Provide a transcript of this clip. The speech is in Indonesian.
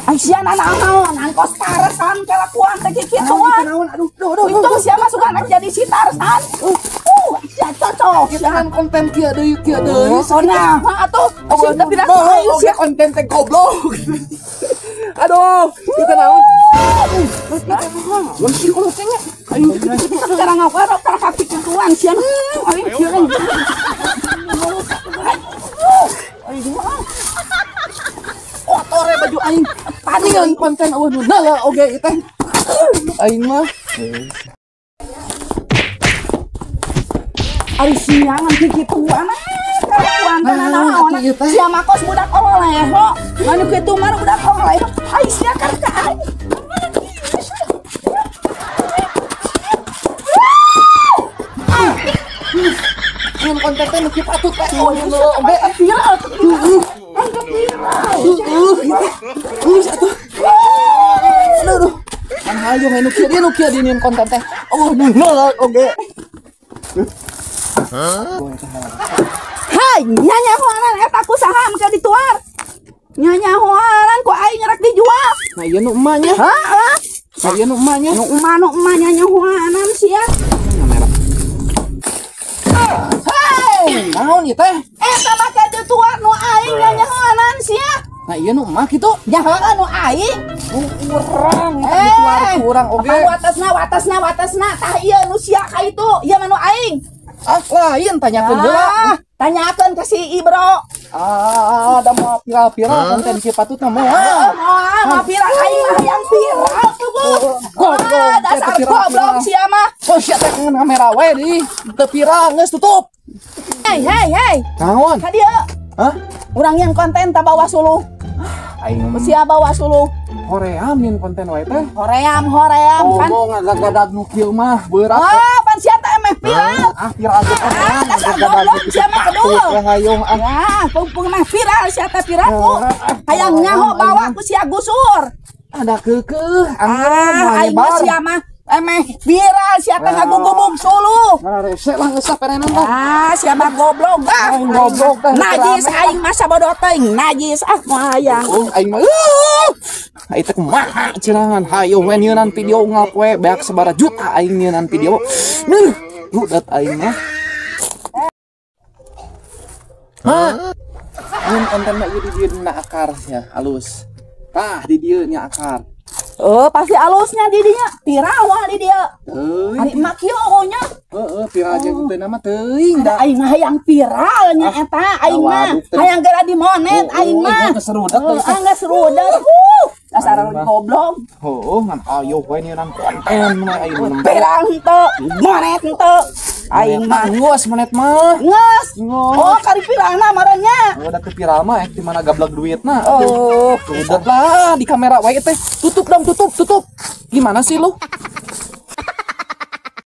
Aisyah naon angkos Tarzan kelakuan teh kikituan. Aduh, itu siapa suka jadi si Tarzan? Aisyah cocok. Kita kan konten kieu deui. Soalnya, atuh, sing teu bilang Aisyah konten teh goblok. Aduh, kita naon? Mun si kulo teh nya. Ayo, sekarang ngawar kaki kituan sia. Ayo, kieu. Kotor baju aing. Paningan konten eueuh nu naga oge teh. Aing mah Ari siangan kikituan. Kelakuan teh naon? Sia makos budak oleho. Anu kitu mah budak oleho. Aisyah kan ka aing. mun konten teh nu patut teh. Oge Viral. Aduh. Kan hayu nu kieu dinin konten teh. Oh, naga oge. Hai, nyanya hoanan eta ku saha maka dituar. Nyanya hoanan ku aing rek dijual. Nah, ieu nu emanya. Heeh. Nah, ieu nu emanya. Nu emah nyanya hoanan sia. Hei, Naon ieu teh? eta maka dituar nu aing nyanya hoanan sia. Nah, ieu nu emah kitu. Ya heeh nu aing. Kurang, dituar kurang oge. Watasna tah ieu nu sia ka itu. Ieu mah nu aing. Ah, lain tanyakeun heula. Tanyakeun ke si Ibro. Ada mau viral konten si patut mah. Mah viral aing mah yang viral tuh. Goblok, Dasar eta goblok sia mah. Oh, sia teh kamera we di. Teu viral geus tutup. Hei. Naon? Ka dieu. Hah? Urang yang konten tak bawa suluh. Aing mah Sia bawa suluh. Korea min konten we teh. Hoream kan. Ngomong ngagadag nu kieu mah beurang. Pan sia teh emeh viral. Viral ge kan. Dasar goblok sia mah kedul. Hayong Pung mah viral sia teh viral ku. Hayang nyaho bawa ku sia gusur. ada keukeuh. Aing mah sia mah emeh viral sia teh ngagugubug suluh. Rese lah geus saperenan tah. Sia mah goblok. Goblok teh. Najis aing mah sabodo teuing. Najis hayang. Aing mah ai teh kumaha cenah hayong we nyeunan video ngap we beak sabaraha juta aing nyeunan video. Budat aing mah. Mun konten mah ieu di dieu na akar nya halus. Tah di dieu nya akar. Pasti alusnya di dinya. Viral wah di dia. Ari mak kieu ohnya. Viral jeung teu nama teuing da. Aing mah hayang viralnya eta. Aing mah hayang geura di monet aing mah. Geus serudak teh. Geus serudak. Dasar goblok. Ngan ayo we nyeunan konten mah aing mah. Pirang henteu, monet henteu. Aing mah geus monet mah. ngeus. Oh, kari pirangna marenya. Udah teu viral mah di mana gablek duitna. Oh, udah lah di kamera wae teh. Tutup dong, tutup. Gimana sih lu?